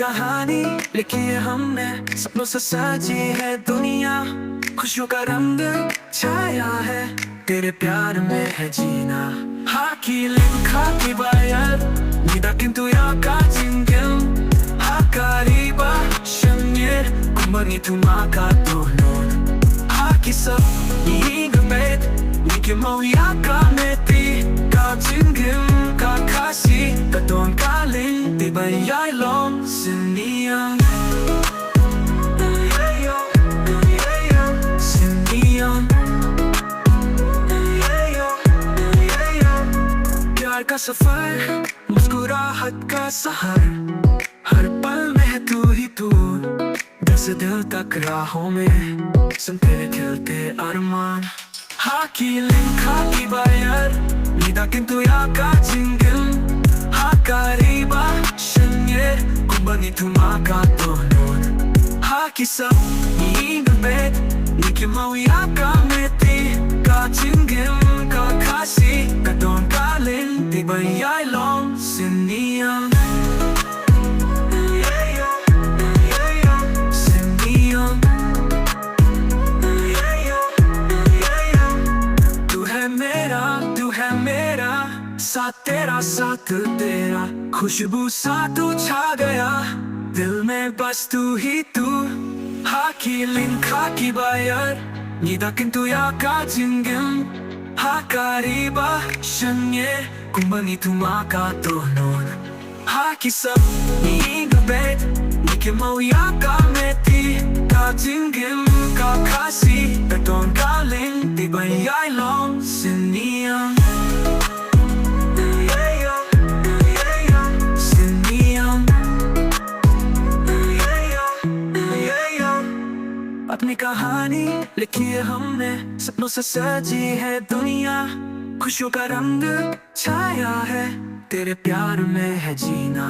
कहानी लिखी है हमने, सपनों से सजी है दुनिया, खुशियों का रंग छाया है, तेरे प्यार में है जीना. Hakilin kakibayar, nidakintu yakajingin. Hakariba shanyer, kumbani tumakatulon. Hakisap iigabet, nikimau yakameti. Kajingin kakasi, katon kaling, tibayay long siniyang. प्यार का सफर, मुस्कुराहट का सहर, हर पल में है तू ही तू. दिल से दिल तक राहों में सुनते खिलते अरमान. Hakilin kakibayar, nidakintu yakajingin. Hakariba shanyer, kumbani tumakatulon. Hakisap iigabet, nikimau yakameti. Kajingin kakasi, katon kaling, tibayay long siniyang. Siniyang. तू है मेरा, साथ तेरा साथ तेरा, खुशबू सा तू छा गया, दिल में बस तू ही तू. Hakilin kakibayar, nidakintu yakajingin. Hakariba shanyer, kumbani tumakatulon. Hakisap iigabet, nikimau yakameti. Kajingin kakasi, katon kaling, tibayay long siniyang. अपनी कहानी लिखी है हमने, सपनों से सजी है दुनिया, खुशियों का रंग छाया है, तेरे प्यार में है जीना.